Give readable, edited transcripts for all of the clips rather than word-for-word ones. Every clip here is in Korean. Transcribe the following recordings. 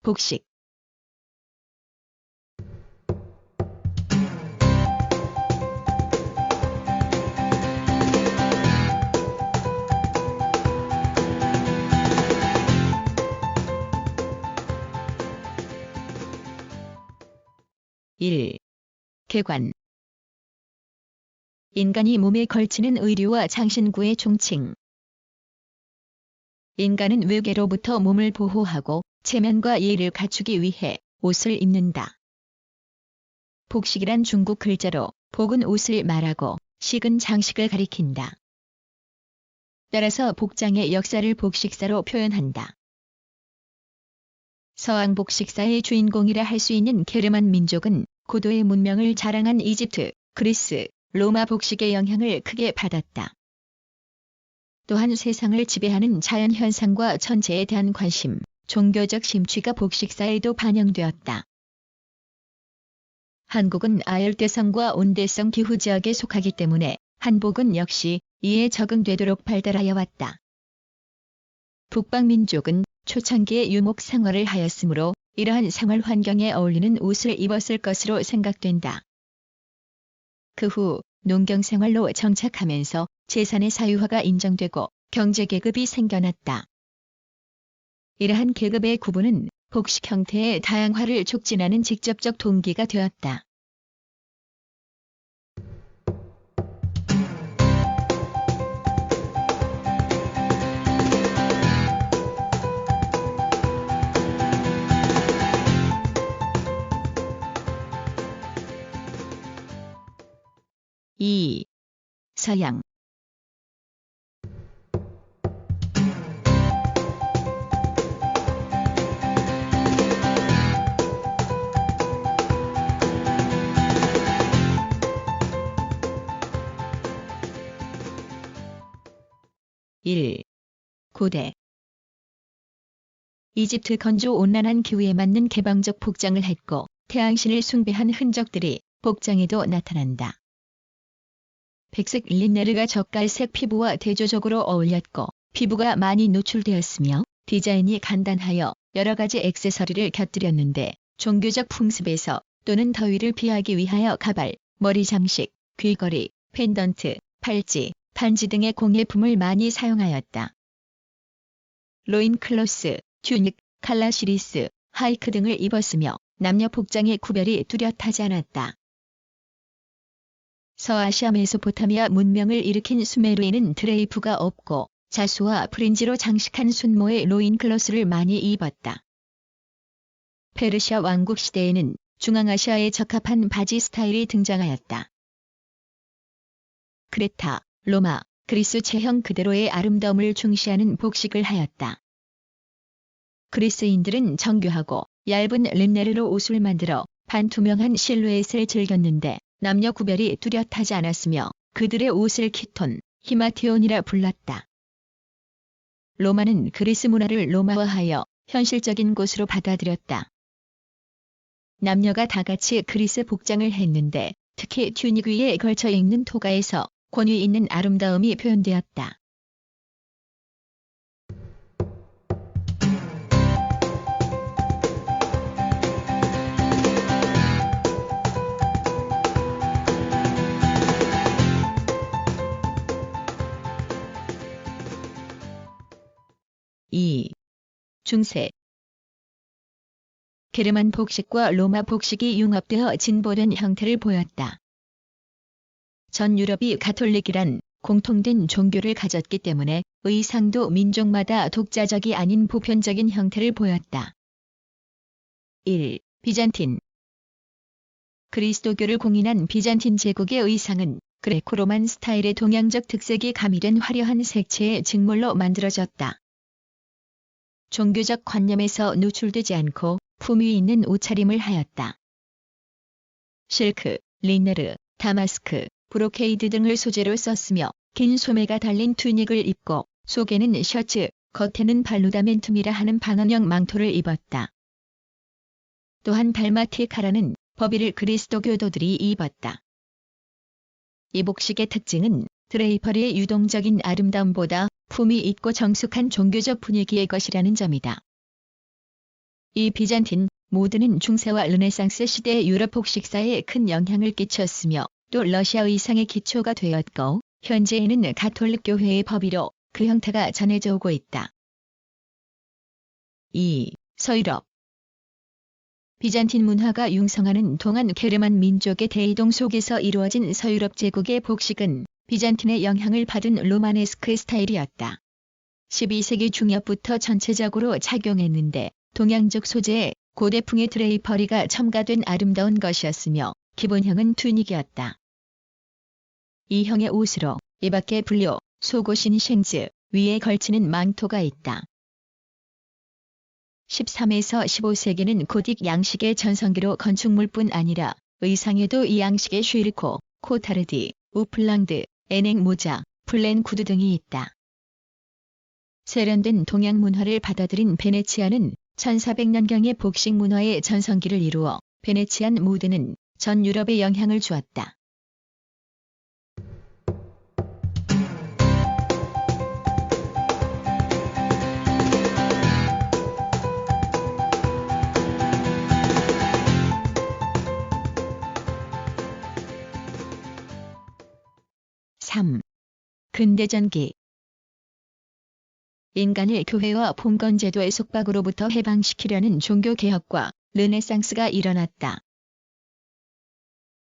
복식. 1. 개관. 인간이 몸에 걸치는 의류와 장신구의 총칭. 인간은 외계로부터 몸을 보호하고 체면과 예의를 갖추기 위해 옷을 입는다. 복식이란 중국 글자로 복은 옷을 말하고 식은 장식을 가리킨다. 따라서 복장의 역사를 복식사로 표현한다. 서양 복식사의 주인공이라 할 수 있는 게르만 민족은 고도의 문명을 자랑한 이집트, 그리스, 로마 복식의 영향을 크게 받았다. 또한 세상을 지배하는 자연현상과 천체에 대한 관심, 종교적 심취가 복식사에도 반영되었다. 한국은 아열대성과 온대성 기후지역에 속하기 때문에 한복은 역시 이에 적응되도록 발달하여 왔다. 북방민족은 초창기에 유목 생활을 하였으므로 이러한 생활 환경에 어울리는 옷을 입었을 것으로 생각된다. 그 후 농경 생활로 정착하면서 재산의 사유화가 인정되고 경제계급이 생겨났다. 이러한 계급의 구분은 복식 형태의 다양화를 촉진하는 직접적 동기가 되었다. (2) 서양. (1) 고대. 이집트 건조 온난한 기후에 맞는 개방적 복장을 했고 태양신을 숭배한 흔적들이 복장에도 나타난다. 백색 린네르가 젓갈색 피부와 대조적으로 어울렸고 피부가 많이 노출되었으며 디자인이 간단하여 여러 가지 액세서리를 곁들였는데 종교적 풍습에서 또는 더위를 피하기 위하여 가발, 머리 장식, 귀걸이, 펜던트, 팔찌, 반지 등의 공예품을 많이 사용하였다. 로인클로스, 튜닉, 칼라시리스, 하이크 등을 입었으며 남녀 복장의 구별이 뚜렷하지 않았다. 서아시아 메소포타미아 문명을 일으킨 수메르에는 드레이프가 없고 자수와 프린지로 장식한 순모의 로인클로스를 많이 입었다. 페르시아 왕국 시대에는 중앙아시아에 적합한 바지 스타일이 등장하였다. 크레타, 로마, 그리스 체형 그대로의 아름다움을 중시하는 복식을 하였다. 그리스인들은 정교하고 얇은 린네르로 옷을 만들어 반투명한 실루엣을 즐겼는데 남녀 구별이 뚜렷하지 않았으며 그들의 옷을 키톤, 히마티온이라 불렀다. 로마는 그리스 문화를 로마화하여 현실적인 곳으로 받아들였다. 남녀가 다 같이 그리스 복장을 했는데 특히 튜닉 위에 걸쳐 입는 토가에서 권위 있는 아름다움이 표현되었다. (2) 중세. 게르만 복식과 로마 복식이 융합되어 진보된 형태를 보였다. 전 유럽이 가톨릭이란 공통된 종교를 가졌기 때문에 의상도 민족마다 독자적이 아닌 보편적인 형태를 보였다. 1. 비잔틴. 그리스도교를 공인한 비잔틴 제국의 의상은 그레코로만 스타일의 동양적 특색이 가미된 화려한 색채의 직물로 만들어졌다. 종교적 관념에서 노출되지 않고 품위 있는 옷차림을 하였다. 실크, 린네르, 다마스크, 브로케이드 등을 소재로 썼으며 긴 소매가 달린 튜닉을 입고 속에는 셔츠, 겉에는 발루다멘툼이라 하는 반원형 망토를 입었다. 또한 달마티카라는 법의를 그리스도 교도들이 입었다. 이 복식의 특징은 드레이퍼리의 유동적인 아름다움보다 품위 있고 정숙한 종교적 분위기의 것이라는 점이다. 이 비잔틴 모드는 중세와 르네상스 시대의 유럽 복식사에 큰 영향을 끼쳤으며 또 러시아 의상의 기초가 되었고 현재에는 가톨릭 교회의 법의로 그 형태가 전해져 오고 있다. 2. 서유럽. 비잔틴 문화가 융성하는 동안 게르만 민족의 대이동 속에서 이루어진 서유럽 제국의 복식은 비잔틴의 영향을 받은 로마네스크 스타일이었다. 12세기 중엽부터 전체적으로 착용했는데 동양적 소재의 고대풍의 드레이퍼리가 첨가된 아름다운 것이었으며 기본형은 튜닉이었다. 이 형의 옷으로 이밖에 분료, 속옷인 쉥즈, 위에 걸치는 망토가 있다. 13에서 15세기는 고딕 양식의 전성기로 건축물뿐 아니라 의상에도 이 양식의 슈르코, 코타르디, 우플랑드, 에넥 모자, 플랜 구두 등이 있다. 세련된 동양 문화를 받아들인 베네치아는 1400년경의 복식 문화의 전성기를 이루어 베네치안 모드는 전 유럽에 영향을 주었다. 근대전기. 인간을 교회와 봉건제도의 속박으로부터 해방시키려는 종교개혁과 르네상스가 일어났다.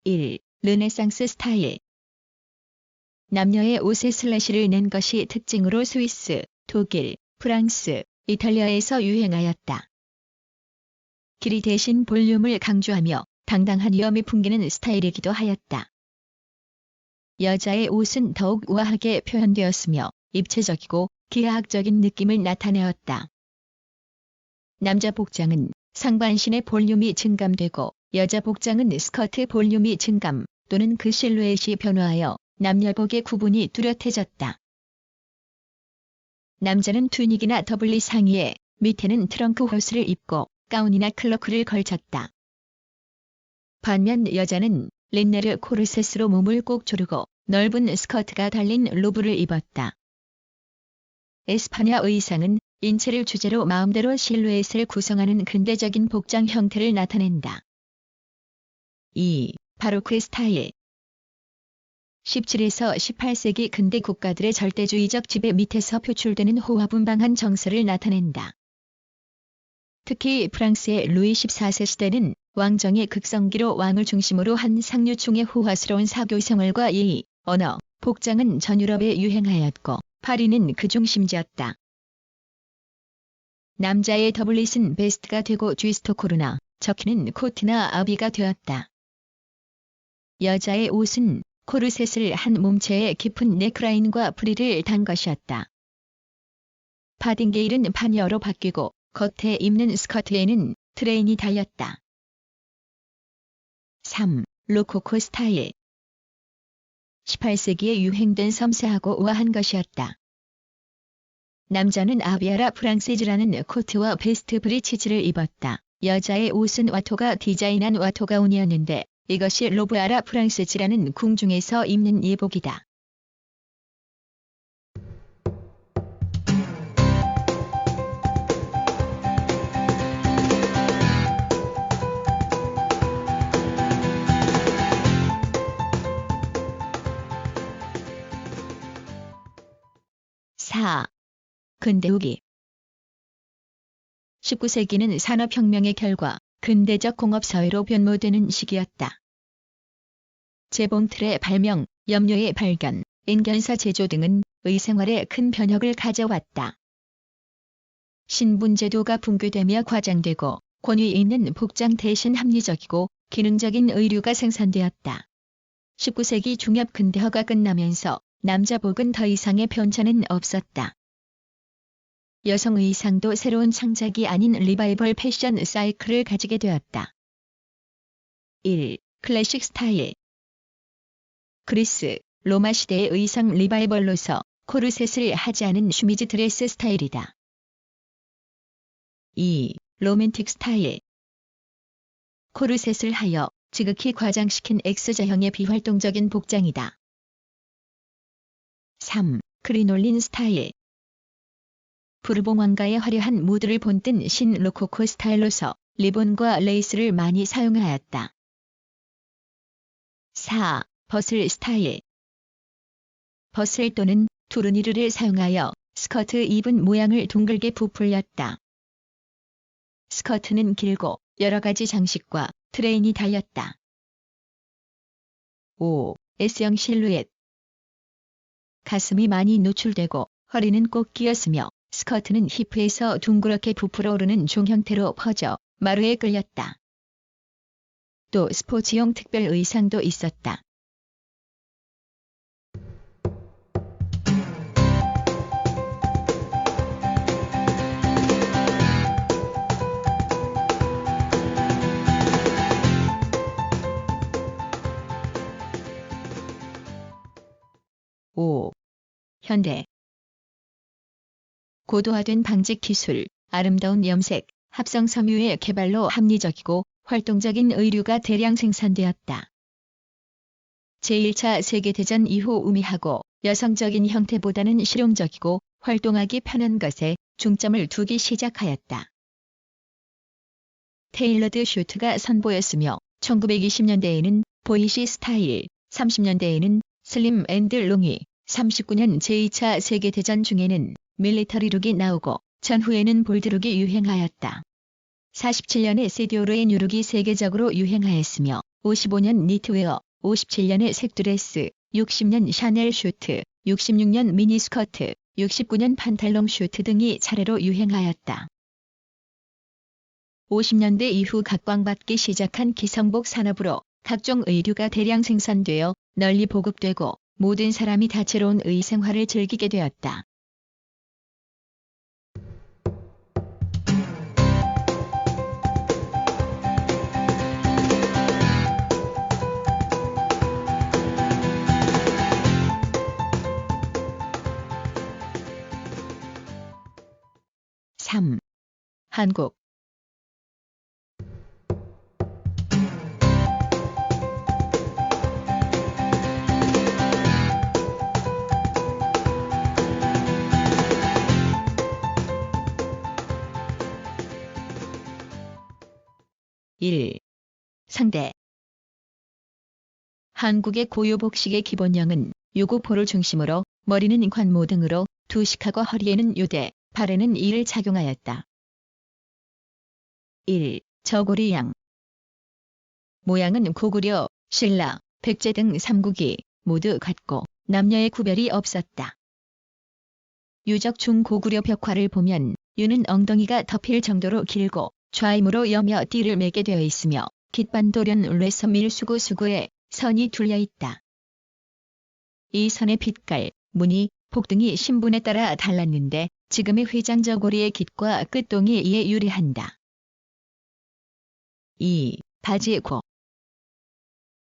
1. 르네상스 스타일. 남녀의 옷에 슬래시를 낸 것이 특징으로 스위스, 독일, 프랑스, 이탈리아에서 유행하였다. 길이 대신 볼륨을 강조하며 당당한 위엄이 풍기는 스타일이기도 하였다. 여자의 옷은 더욱 우아하게 표현되었으며 입체적이고 기하학적인 느낌을 나타내었다. 남자 복장은 상반신의 볼륨이 증감되고 여자 복장은 스커트 볼륨이 증감 또는 그 실루엣이 변화하여 남녀복의 구분이 뚜렷해졌다. 남자는 튜닉이나 더블리 상의에 밑에는 트렁크 호스를 입고 가운이나 클로크를 걸쳤다. 반면 여자는 린네르 코르셋으로 몸을 꼭 조르고 넓은 스커트가 달린 로브를 입었다. 에스파냐 의상은 인체를 주제로 마음대로 실루엣을 구성하는 근대적인 복장 형태를 나타낸다. 2. 바로크 스타일. 17에서 18세기 근대 국가들의 절대주의적 지배 밑에서 표출되는 호화분방한 정서를 나타낸다. 특히 프랑스의 루이 14세 시대는 왕정의 극성기로 왕을 중심으로 한 상류층의 호화스러운 사교 생활과 예의, 언어, 복장은 전 유럽에 유행하였고 파리는 그 중심지였다. 남자의 더블릿은 베스트가 되고 쥐스토코르나 적히는 코트나 아비가 되었다. 여자의 옷은 코르셋을 한 몸체에 깊은 넥라인과 프릴을 단 것이었다. 파딩게일은 파니어로 바뀌고 겉에 입는 스커트에는 트레인이 달렸다. 3. 로코코 스타일. 18세기에 유행된 섬세하고 우아한 것이었다. 남자는 아비아라 프랑세즈라는 코트와 베스트 브리치즈를 입었다. 여자의 옷은 와토가 디자인한 와토 가운이었는데 이것이 로브아라 프랑세즈라는 궁중에서 입는 예복이다. 근대 후기. 19세기는 산업혁명의 결과 근대적 공업사회로 변모되는 시기였다. 재봉틀의 발명, 염료의 발견, 인견사 제조 등은 의생활에 큰 변혁을 가져왔다. 신분제도가 붕괴되며 과장되고 권위 있는 복장 대신 합리적이고 기능적인 의류가 생산되었다. 19세기 중엽 근대화가 끝나면서 남자복은 더 이상의 편차는 없었다. 여성 의상도 새로운 창작이 아닌 리바이벌 패션 사이클을 가지게 되었다. 1. 클래식 스타일. 그리스, 로마 시대의 의상 리바이벌로서 코르셋을 하지 않은 슈미즈 드레스 스타일이다. 2. 로맨틱 스타일. 코르셋을 하여 지극히 과장시킨 X자형의 비활동적인 복장이다. 3. 크리놀린 스타일. 부르봉 왕가의 화려한 무드를 본뜬 신로코코 스타일로서 리본과 레이스를 많이 사용하였다. 4. 버슬 스타일. 버슬 또는 투르니르를 사용하여 스커트 입은 모양을 둥글게 부풀렸다. 스커트는 길고 여러 가지 장식과 트레인이 달렸다. 5. S형 실루엣. 가슴이 많이 노출되고 허리는 꼭 끼었으며 스커트는 히프에서 둥그렇게 부풀어 오르는 종 형태로 퍼져 마루에 끌렸다. 또 스포츠용 특별 의상도 있었다. (5) 현대. 고도화된 방직 기술, 아름다운 염색, 합성 섬유의 개발로 합리적이고 활동적인 의류가 대량 생산되었다. 제1차 세계대전 이후 우미하고 여성적인 형태보다는 실용적이고 활동하기 편한 것에 중점을 두기 시작하였다. 테일러드 슈트가 선보였으며 1920년대에는 보이시 스타일, 30년대에는 슬림 앤드 롱이, 39년 제2차 세계대전 중에는 밀리터리 룩이 나오고 전후에는 볼드룩이 유행하였다. 47년에 세디오르의 뉴룩이 세계적으로 유행하였으며 55년 니트웨어, 57년에 색드레스, 60년 샤넬 슈트, 66년 미니스커트, 69년 판탈롱 슈트 등이 차례로 유행하였다. 50년대 이후 각광받기 시작한 기성복 산업으로 각종 의류가 대량 생산되어 널리 보급되고 모든 사람이 다채로운 의생활을 즐기게 되었다. (3) 한국. (1) 상대. 한국의 고유 복식의 기본형은 요고포를 중심으로 머리는 관모 등으로 두식하고 허리에는 요대, 발에는 이를 착용하였다. 1. 저고리양. 모양은 고구려, 신라, 백제 등 삼국이 모두 같고 남녀의 구별이 없었다. 유적 중고구려 벽화를 보면 유는 엉덩이가 덮일 정도로 길고 좌임으로 여며 띠를 매게 되어 있으며 깃반도련 레서 밀수구 수구에 선이 둘려 있다. 이 선의 빛깔, 무늬, 폭등이 신분에 따라 달랐는데 지금의 회장 저고리의 깃과 끝동이 이에 유리한다. 2. 바지고.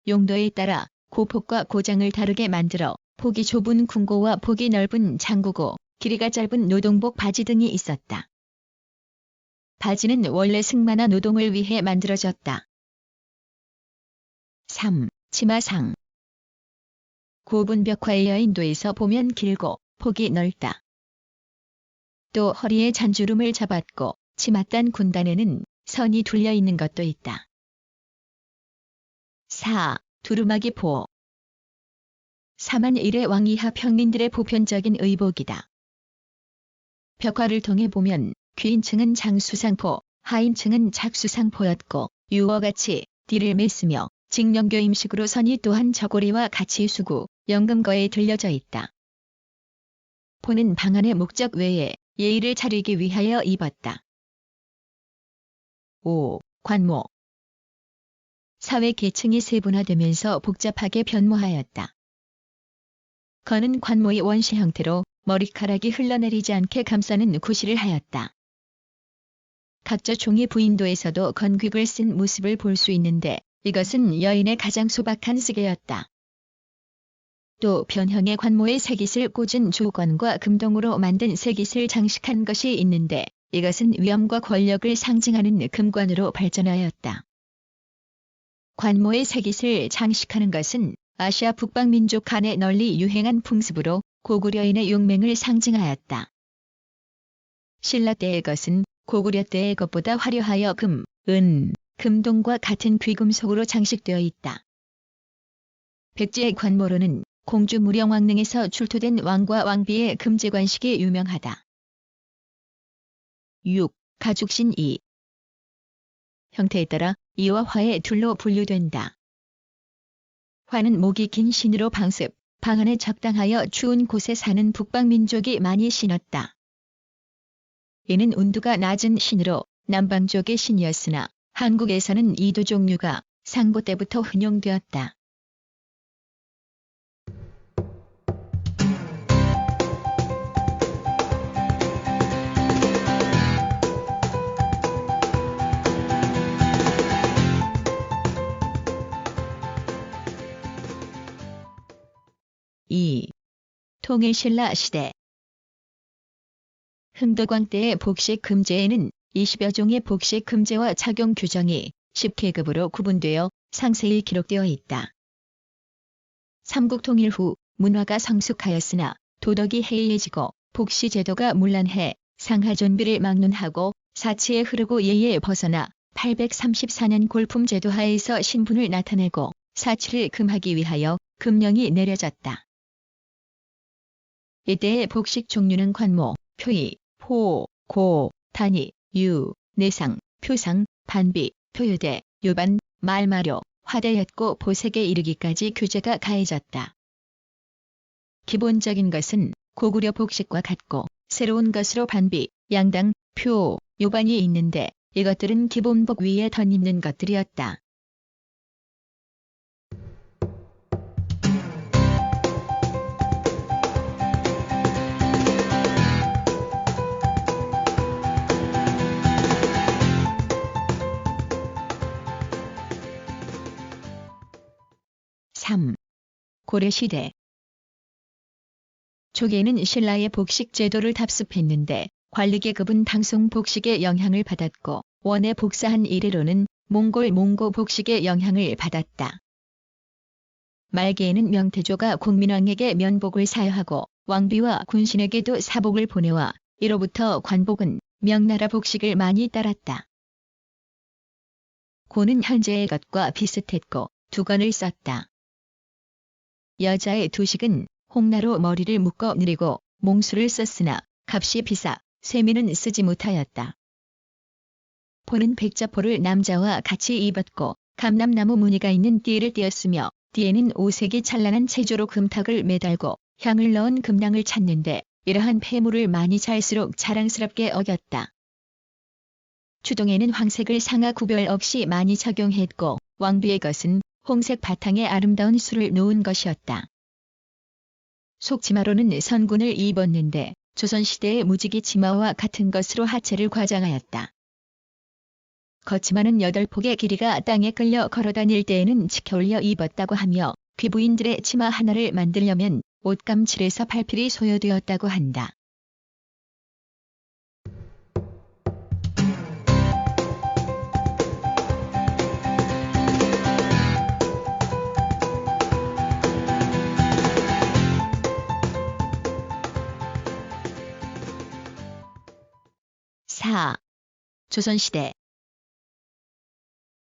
용도에 따라 고폭과 고장을 다르게 만들어 폭이 좁은 궁고와 폭이 넓은 장구고 길이가 짧은 노동복 바지 등이 있었다. 바지는 원래 승마나 노동을 위해 만들어졌다. 3. 치마상. 고분 벽화의 여인도에서 보면 길고 폭이 넓다. 또 허리에 잔주름을 잡았고 치맛단 군단에는 선이 둘려 있는 것도 있다. 4. 두루마기 보. 사만 일의 왕 이하 평민들의 보편적인 의복이다. 벽화를 통해 보면 귀인층은 장수상포, 하인층은 작수상포였고 유어같이 띠를 맸으며 직령교 임식으로 선이 또한 저고리와 같이 수구, 연금거에 들려져 있다. 포는 방한의 목적 외에 예의를 차리기 위하여 입었다. 5. 관모. 사회 계층이 세분화되면서 복잡하게 변모하였다. 건은 관모의 원시 형태로 머리카락이 흘러내리지 않게 감싸는 구실을 하였다. 각자 종의 부인도에서도 건귀을 쓴 모습을 볼 수 있는데 이것은 여인의 가장 소박한 쓰개였다. 또 변형의 관모에 새깃을 꽂은 조건과 금동으로 만든 새깃을 장식한 것이 있는데 이것은 위엄과 권력을 상징하는 금관으로 발전하였다. 관모에 새깃을 장식하는 것은 아시아 북방 민족 간에 널리 유행한 풍습으로 고구려인의 용맹을 상징하였다. 신라 때의 것은 고구려 때의 것보다 화려하여 금, 은, 금동과 같은 귀금속으로 장식되어 있다. 백제의 관모로는 공주 무령왕릉에서 출토된 왕과 왕비의 금제관식이 유명하다. 6. 가죽신 2. 형태에 따라 이와 화의 둘로 분류된다. 화는 목이 긴 신으로 방습, 방안에 적당하여 추운 곳에 사는 북방민족이 많이 신었다. 이는 온도가 낮은 신으로 남방족의 신이었으나 한국에서는 이도 종류가 상고 때부터 흔용되었다. 이. 통일신라 시대. 흥덕왕 때의 복식 금제에는 20여 종의 복식 금제와 착용 규정이 10계급으로 구분되어 상세히 기록되어 있다. 삼국 통일 후 문화가 성숙하였으나 도덕이 해이해지고 복시 제도가 문란해 상하존비를 막론하고 사치에 흐르고 예의에 벗어나 834년 골품 제도 하에서 신분을 나타내고 사치를 금하기 위하여 금령이 내려졌다. 이때의 복식 종류는 관모, 표의, 포, 고, 단위, 유, 내상, 표상, 반비, 표유대, 유반, 말마료, 화대였고 보색에 이르기까지 규제가 가해졌다. 기본적인 것은 고구려 복식과 같고 새로운 것으로 반비, 양당, 표, 요반이 있는데 이것들은 기본복 위에 덧입는 것들이었다. 고려시대. 초기에는 신라의 복식 제도를 답습했는데 관리계급은 당송 복식의 영향을 받았고 원에 복사한 이래로는 몽고 복식의 영향을 받았다. 말기에는 명태조가 국민왕에게 면복을 사여하고 왕비와 군신에게도 사복을 보내와 이로부터 관복은 명나라 복식을 많이 따랐다. 고는 현재의 것과 비슷했고 두건을 썼다. 여자의 두식은 홍나로 머리를 묶어 누리고 몽수를 썼으나 값이 비싸 세미는 쓰지 못하였다. 포는 백자포를 남자와 같이 입었고 감람나무 무늬가 있는 띠를 띄었으며 띠에는 오색이 찬란한 체조로 금탁을 매달고 향을 넣은 금낭을 찾는데 이러한 폐물을 많이 잘수록 자랑스럽게 어겼다. 추동에는 황색을 상하 구별 없이 많이 착용했고 왕비의 것은 홍색 바탕에 아름다운 수를 놓은 것이었다. 속치마로는 선군을 입었는데 조선시대의 무지개 치마와 같은 것으로 하체를 과장하였다. 겉치마는 8폭의 길이가 땅에 끌려 걸어다닐 때에는 치켜올려 입었다고 하며 귀부인들의 치마 하나를 만들려면 옷감 7에서 8필이 소요되었다고 한다. 조선시대.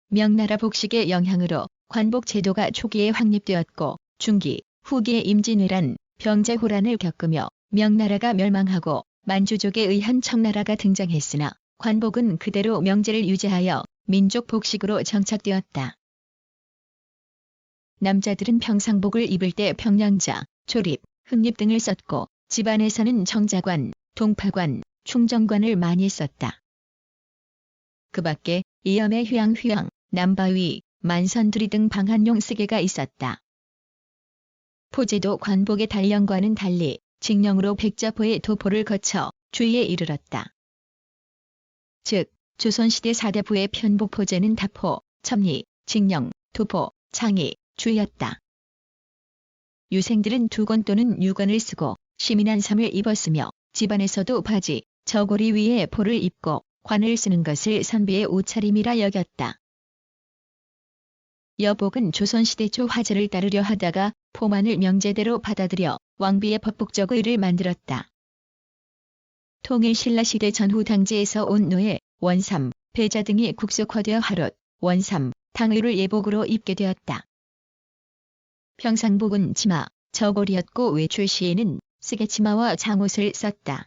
명나라 복식의 영향으로 관복 제도가 초기에 확립되었고 중기, 후기에 임진왜란, 병자호란을 겪으며 명나라가 멸망하고 만주족에 의한 청나라가 등장했으나 관복은 그대로 명제를 유지하여 민족 복식으로 정착되었다. 남자들은 평상복을 입을 때 평량자, 조립, 흑립 등을 썼고 집안에서는 정자관, 동파관, 충정관을 많이 썼다. 그 밖에 이염의 휘황, 남바위, 만선두리 등 방한용 쓰개가 있었다. 포제도 관복의 단령과는 달리 직령으로 백자포의 도포를 거쳐 주위에 이르렀다. 즉 조선시대 4대 부의 편복 포제는 다포, 첨리, 직령, 도포, 창이, 주였다. 유생들은 2권 또는 6권을 쓰고 시민한 삼을 입었으며 집안에서도 바지, 저고리 위에 포를 입고 관을 쓰는 것을 선비의 옷차림이라 여겼다. 여복은 조선시대 초 화제를 따르려 하다가 포만을 명제대로 받아들여 왕비의 법복적 의를 만들었다. 통일신라시대 전후 당제에서 온 노예, 원삼, 배자 등이 국속화되어 하롯, 원삼, 당의를 예복으로 입게 되었다. 평상복은 치마, 저고리였고 외출 시에는 쓰개치마와 장옷을 썼다.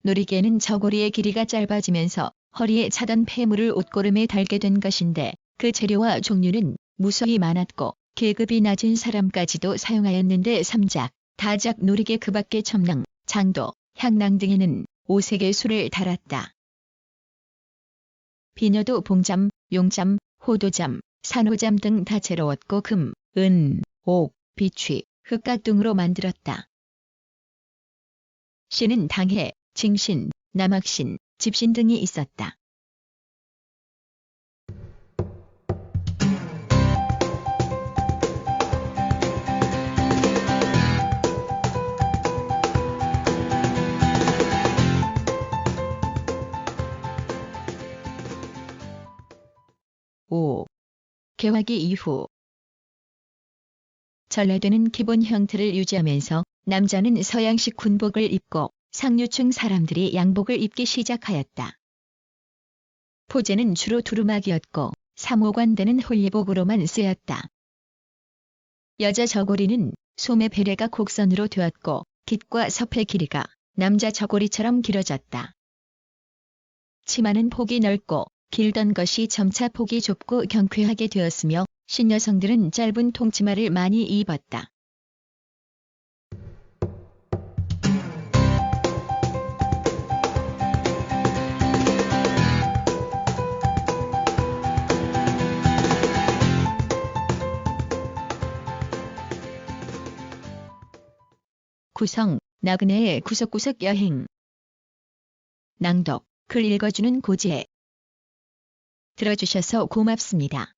놀이개는 저고리의 길이가 짧아지면서 허리에 차던 폐물을 옷고름에 달게 된 것인데 그 재료와 종류는 무수히 많았고 계급이 낮은 사람까지도 사용하였는데 삼작, 다작 놀이개 그 밖에 첨낭, 장도, 향낭 등에는 오색의 술을 달았다. 비녀도 봉잠, 용잠, 호도잠, 산호잠 등 다채로웠고 금, 은, 옥, 비취, 흑가 등으로 만들었다. 신은 당해, 징신, 남학신, 집신 등이 있었다. 오. 개화기 이후 전래되는 기본 형태를 유지하면서 남자는 서양식 군복을 입고 상류층 사람들이 양복을 입기 시작하였다. 포제는 주로 두루마기였고 3~5관 되는 홀리복으로만 쓰였다. 여자 저고리는 소매 베레가 곡선으로 되었고 깃과 섭의 길이가 남자 저고리처럼 길어졌다. 치마는 폭이 넓고 길던 것이 점차 폭이 좁고 경쾌하게 되었으며 신여성들은 짧은 통치마를 많이 입었다. 구성, 나그네의 구석구석 여행. 낭독, 글 읽어주는 고지혜. 들어주셔서 고맙습니다.